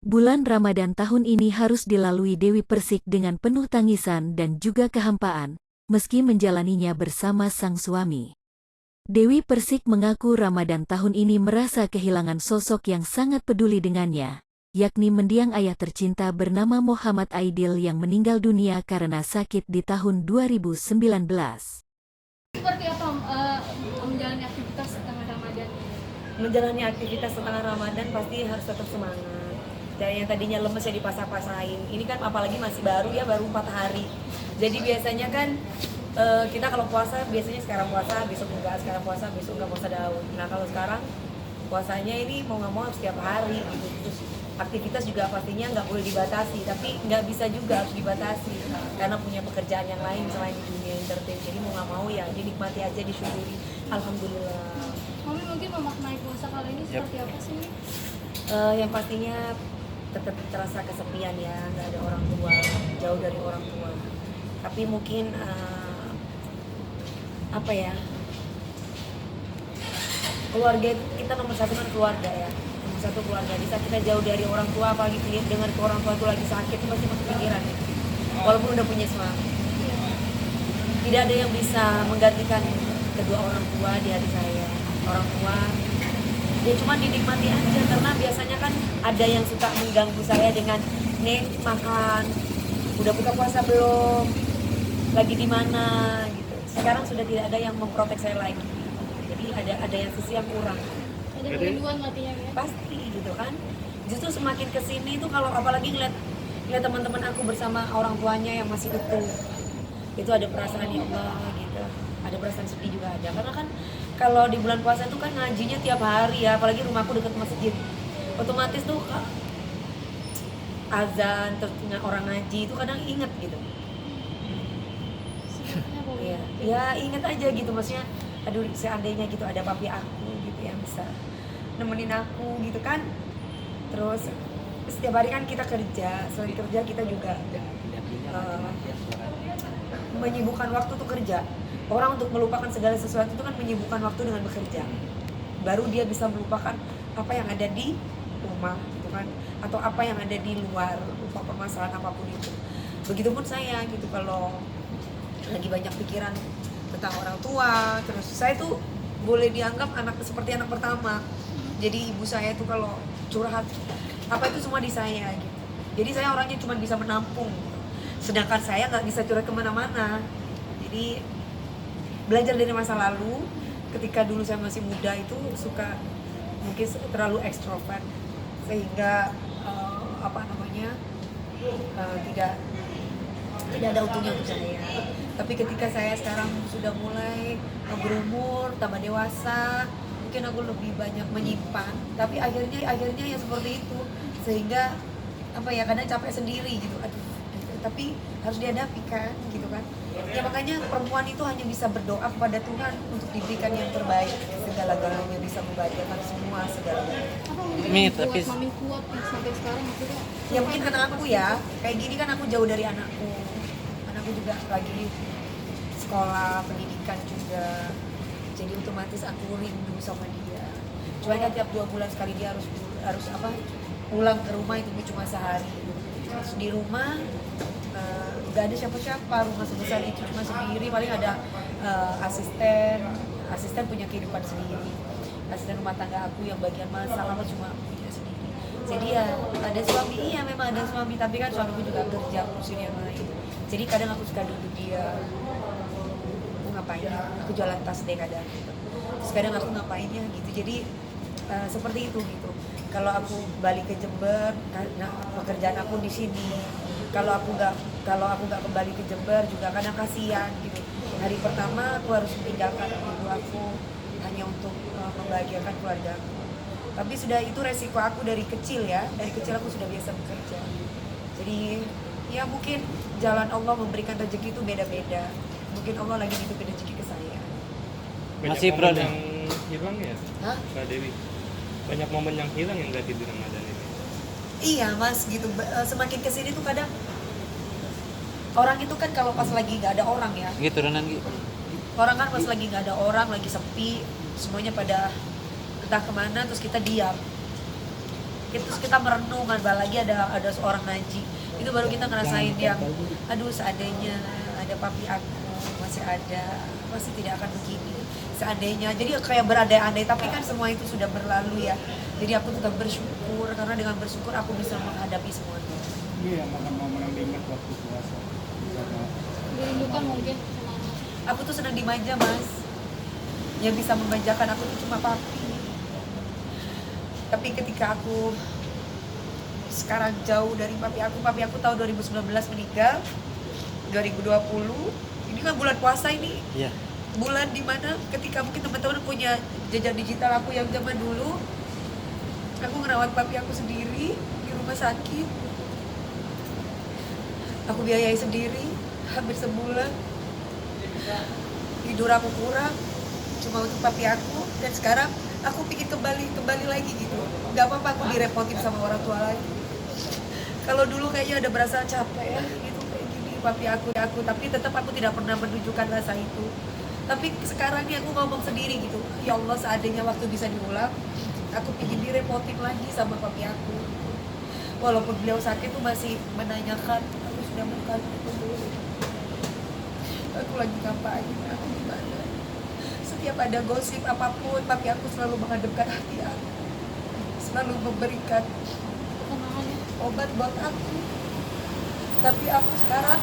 Bulan Ramadan tahun ini harus dilalui Dewi Persik dengan penuh tangisan dan juga kehampaan, meski menjalaninya bersama sang suami. Dewi Persik mengaku Ramadan tahun ini merasa kehilangan sosok yang sangat peduli dengannya, yakni mendiang ayah tercinta bernama Muhammad Aidil yang meninggal dunia karena sakit di tahun 2019. Seperti apa menjalani aktivitas setengah Ramadan? Menjalani aktivitas setengah Ramadan pasti harus tetap semangat. Dan yang tadinya lemes ya dipasah-pasahin. Ini kan apalagi masih baru ya, baru 4 hari. Jadi biasanya kan kita kalau puasa biasanya sekarang puasa, besok enggak, sekarang puasa, besok enggak puasa daun. Nah kalau sekarang puasanya ini mau nggak mau harus setiap hari gitu. Terus aktivitas juga pastinya nggak boleh dibatasi, tapi nggak bisa juga harus dibatasi karena punya pekerjaan yang lain selain di dunia entertain. Jadi mau nggak mau ya dinikmati aja, disyukuri. Alhamdulillah. Mami mungkin memaknai puasa kali ini seperti apa sih? Yang pastinya tetap terasa kesepian ya, nggak ada orang tua, jauh dari orang tua. Tapi mungkin apa ya, keluarga kita nomor satu kan keluarga ya, nomor satu keluarga. Di saat kita jauh dari orang tua, apalagi dengar ke orang tua itu lagi sakit, itu pasti masuk pikiran ya. Walaupun udah punya suami, tidak ada yang bisa menggantikan kedua orang tua di hati saya. Orang tua ya cuma dinikmati aja, karena biasanya kan ada yang suka mengganggu saya dengan nih makan, udah buka puasa belum, lagi di mana gitu. Sekarang sudah tidak ada yang memprotek saya lagi, jadi ada yang sisi yang kurang. Ada kerinduan matinya ya? Pasti gitu kan. Justru semakin kesini tuh kalau apalagi ngeliat teman-teman aku bersama orang tuanya yang masih utuh, itu ada perasaan ya Allah gitu, ada perasaan sedih juga ada. Karena kan kalau di bulan puasa itu kan ngajinya tiap hari ya, apalagi rumahku dekat masjid, otomatis tuh azan terus orang ngaji itu kadang inget gitu. Sebenarnya boleh. Iya, ya inget aja gitu, maksudnya aduh seandainya gitu ada papi aku gitu yang bisa nemenin aku gitu kan. Terus setiap hari kan kita kerja, selain kerja kita juga menyibukkan waktu untuk kerja. Orang untuk melupakan segala sesuatu itu kan menyibukkan waktu dengan bekerja. Baru dia bisa melupakan apa yang ada di rumah gitu kan, atau apa yang ada di luar, lupa permasalahan apapun itu. Begitupun saya gitu, kalau lagi banyak pikiran tentang orang tua, terus saya tuh boleh dianggap seperti anak pertama. Jadi ibu saya tuh kalau curhat apa itu semua di saya gitu. Jadi saya orangnya cuma bisa menampung gitu. Sedangkan saya nggak bisa curhat kemana-mana. Jadi belajar dari masa lalu, ketika dulu saya masih muda itu suka mungkin terlalu ekstrovert sehingga tidak ada untungnya untuk saya. Tapi ketika saya sekarang sudah mulai berumur, tambah dewasa, mungkin aku lebih banyak menyimpan. Tapi akhirnya ya seperti itu, sehingga kadang capek sendiri gitu. Aduh, gitu. Tapi harus dihadapi kan, gitu kan. Ya makanya perempuan itu hanya bisa berdoa kepada Tuhan untuk diberikan yang terbaik, segala-galanya bisa membahagiakan semua segala-galanya. Apa mungkin Mi, yang tapi buat mami kuat nih sampai sekarang maksudnya? Ya mungkin karena aku ya, kayak gini kan aku jauh dari anakku. Anakku juga lagi sekolah, pendidikan juga. Jadi otomatis aku rindu sama dia. Cuma kan tiap 2 bulan sekali dia harus pulang ke rumah, itu cuma sehari. Terus di rumah gak ada siapa-siapa, rumah sebesar itu cuma sendiri, paling ada asisten punya kehidupan sendiri, asisten rumah tangga aku yang bagian masak apa cuma punya sendiri. Jadi ya ada suami, iya memang ada suami, tapi kan suamiku juga kerja ngurusin yang lain. Jadi kadang aku suka duduk dia, aku ngapain ya, aku jualan tas deh kadang gitu. Terus kadang aku ngapain ya gitu. Jadi seperti itu gitu. Kalau aku balik ke Jember, karena pekerjaan aku di sini. Kalau aku nggak kembali ke Jember juga kadang kasihan gitu. Hari pertama aku harus meninggalkan ibu aku hanya untuk membahagiakan keluarga aku. Tapi sudah itu resiko aku dari kecil ya. Dari kecil aku sudah biasa bekerja. Jadi ya mungkin jalan Allah memberikan rezeki itu beda-beda. Mungkin Allah lagi nitipin rezeki ke saya. Masih momen problem. yang hilang ya, Hah? Kak Dewi? Banyak momen yang hilang yang berarti di Ramadan ini. Iya mas gitu, semakin kesini tuh kadang orang itu kan kalau pas lagi nggak ada orang ya, Gitu Renan gitu. orang kan pas lagi nggak ada orang, lagi sepi, semuanya pada entah kemana, terus kita diam. terus kita merenung, lagi ada seorang ngaji, itu baru kita ngerasain yang aduh seandainya ada papi aku masih tidak akan begini seandainya. Jadi kayak berandai-andai, tapi kan semua itu sudah berlalu ya. Jadi aku tetap bersyukur, karena dengan bersyukur aku bisa menghadapi semuanya. Iya, makan momen yang diingat waktu puasa. Dirindukan mungkin sama anak. Aku tuh senang dimanja, Mas. Yang bisa memanjakan aku tuh cuma papi. Tapi ketika aku sekarang jauh dari papi aku tahun 2019 meninggal, 2020, ini kan bulan puasa ini. Iya. Bulan dimana ketika mungkin teman-teman punya jejak digital aku yang zaman dulu, aku ngerawat papi aku sendiri di rumah sakit. Aku biayai sendiri hampir sebulan. Tidur aku kurang cuma untuk papi aku, dan sekarang aku pikir kembali lagi gitu. Gak apa-apa aku direpotin sama orang tua lagi. Kalau dulu kayaknya ada berasa capek ya gitu, kayak gini papi aku, tapi tetap aku tidak pernah menunjukkan rasa itu. Tapi sekarang nih aku ngomong sendiri gitu, ya Allah seandainya waktu bisa diulang, aku pingin direpotin lagi sama papi aku. Walaupun beliau sakit tuh masih menanyakan, aku sudah makan itu dulu, aku lagi ngapain, aku gimana. Setiap ada gosip apapun, papi aku selalu menghadapkan hati aku, selalu memberikan Tenangan ya. obat buat aku. Tapi aku sekarang,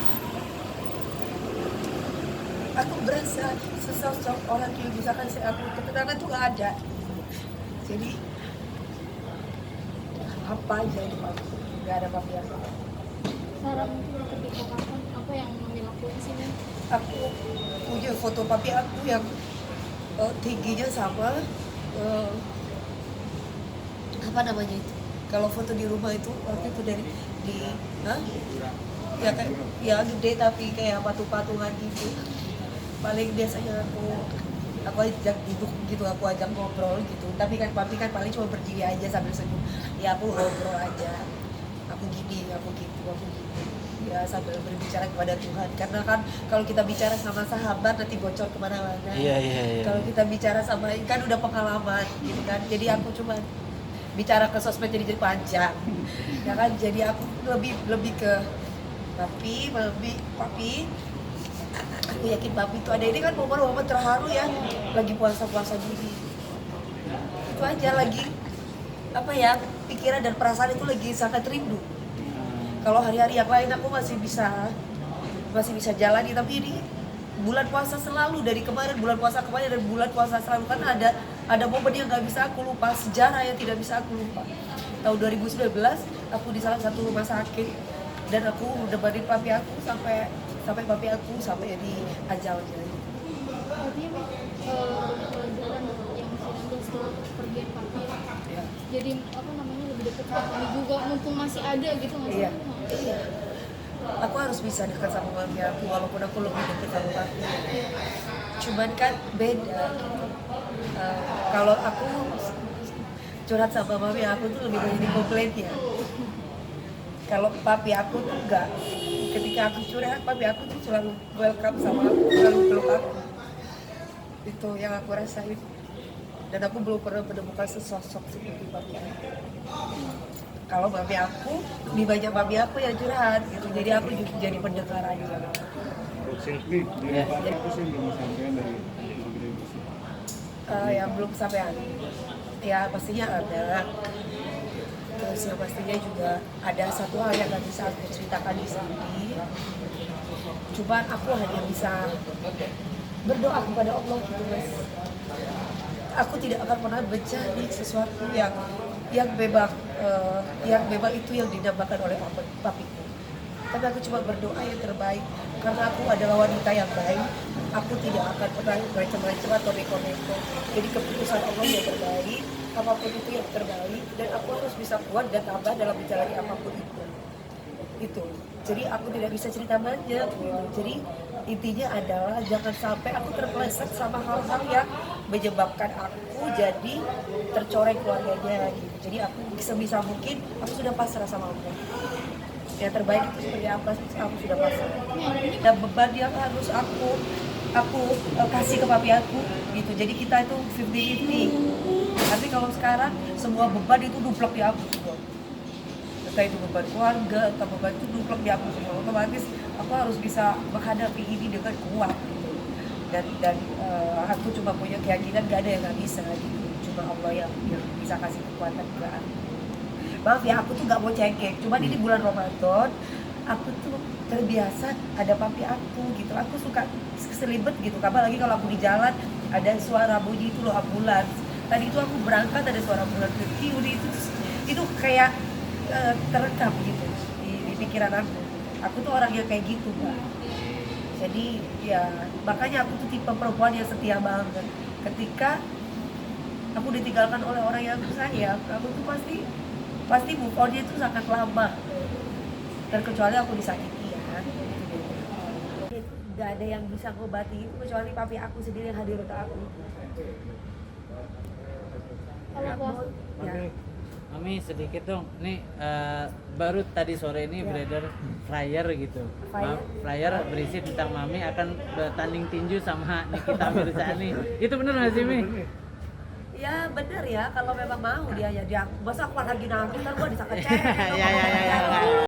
aku berasa sesosok orang yang bisa kasih aku ketenangan tuh gak ada. Jadi apa aja itu aku, gak ada papi aku. Sarah mungkin ketika kapan apa yang mengambil aku di sini? Aku punya foto papi aku yang tingginya sama apa namanya itu, kalau foto di rumah itu waktu itu dari ya kayak ya gede tapi kayak patung-patungan gitu. Paling biasanya aku ajak duduk gitu, aku ajak ngobrol gitu, tapi kan papi kan paling cuma berdiri aja sambil senyum. Ya aku ngobrol aja, aku gini, aku gitu, aku gitu ya, sambil berbicara kepada Tuhan. Karena kan kalau kita bicara sama sahabat nanti bocor kemana-mana. Iya. Kalau kita bicara sama kan udah pengalaman gitu kan. Jadi aku cuma bicara ke sosmed jadi panjang ya kan. Jadi aku lebih ke papi. Aku yakin papi itu ada. Ini kan momen-momen terharu ya, lagi puasa gini. Itu aja, lagi apa ya, pikiran dan perasaan itu lagi sangat rindu. Kalau hari-hari yang lain aku masih bisa jalani, tapi ini bulan puasa selalu, dari kemarin bulan puasa kemarin dan bulan puasa selalu, kan ada momen yang nggak bisa aku lupa, sejarah yang tidak bisa aku lupa. Tahun 2019 aku di salah satu rumah sakit dan aku nemenin papi aku sampai papi aku sampai di ajalnya. Artinya pelajaran yang bisa diambil setelah pergian papi Ya. jadi apa namanya lebih dekat ke kami juga, mumpung masih ada gitu nggak sih? Iya. Aku harus bisa dekat sama mami aku walaupun aku lebih dekat sama papi. Cuman kan beda gitu. Kalau aku curhat sama mami aku tuh lebih banyak dikomplain ya. Kalau papi aku tuh enggak. Ketika aku curhat, papi aku tuh selalu welcome sama aku, selalu peluk aku. Itu yang aku rasain. Dan aku belum pernah menemukan sesosok seperti papi aku. Kalau papi aku, lebih banyak papi aku yang curhat gitu. Jadi aku juga jadi pendengar aja. Tapi dari papi aku sih belum sampai dari kontribusi. Yang belum sampean. Ya pastinya ada. Terus yang pastinya juga ada satu hal yang gak bisa aku ceritakan di sini. Cuman aku hanya bisa berdoa kepada Allah gitu, Mas. Aku tidak akan pernah mencari sesuatu yang memang itu yang dinamakan oleh papiku. Tapi aku cuma berdoa yang terbaik, karena aku adalah wanita yang baik. Aku tidak akan pernah macam-macam atau neko-neko. Jadi keputusan Allah yang terbaik, apapun itu yang terbaik, dan aku harus bisa kuat dan tabah dalam menjalani apapun itu. Jadi aku tidak bisa cerita banyak gitu. Jadi intinya adalah jangan sampai aku terpeleset sama hal-hal yang menyebabkan aku jadi tercoreng keluarganya gitu. Jadi aku sebisa mungkin aku sudah pasrah sama Allah. Yang terbaik itu seperti apa, aku sudah pasrah. Dan beban yang harus aku kasih ke papi aku gitu. Jadi kita itu 50-50. Tapi kalau sekarang semua beban itu duplek di aku. entah itu beban keluarga, entah beban itu numplak di aku semua. Otomatis aku harus bisa menghadapi ini dengan kuat gitu. Dan aku cuma punya keyakinan gak ada yang gak bisa gitu. Cuma Allah yang bisa kasih kekuatan ke aku. Maaf ya, aku tuh gak mau cengkek. Cuman ini bulan Ramadan, aku tuh terbiasa ada papi aku gitu. Aku suka keselibet gitu. Kabar lagi kalau aku di jalan ada suara bunyi itu loh ambulans. Tadi itu aku berangkat ada suara ambulans kecil. Udah itu kayak terekam gitu di pikiran aku. Aku tuh orang yang kayak gitu, Mbak. Jadi ya makanya aku tuh tipe perempuan yang setia banget. Ketika aku ditinggalkan oleh orang yang aku sayang, aku tuh pasti move on-nya itu sangat lama. Terkecuali aku disakiti ya. Gak ada yang bisa ngobati itu kecuali papi aku sendiri yang hadir untuk aku. Kalau puasa Ya. Mami sedikit dong, nih baru tadi sore ini beredar flyer gitu. Flyer berisi tentang Mami akan bertanding tinju sama Nikita Mirzani. Itu bener nggak sih, Mi? Ya bener ya, kalau memang mau dia ya masa aku lagi nangis kan gua disangka cewek. Ya.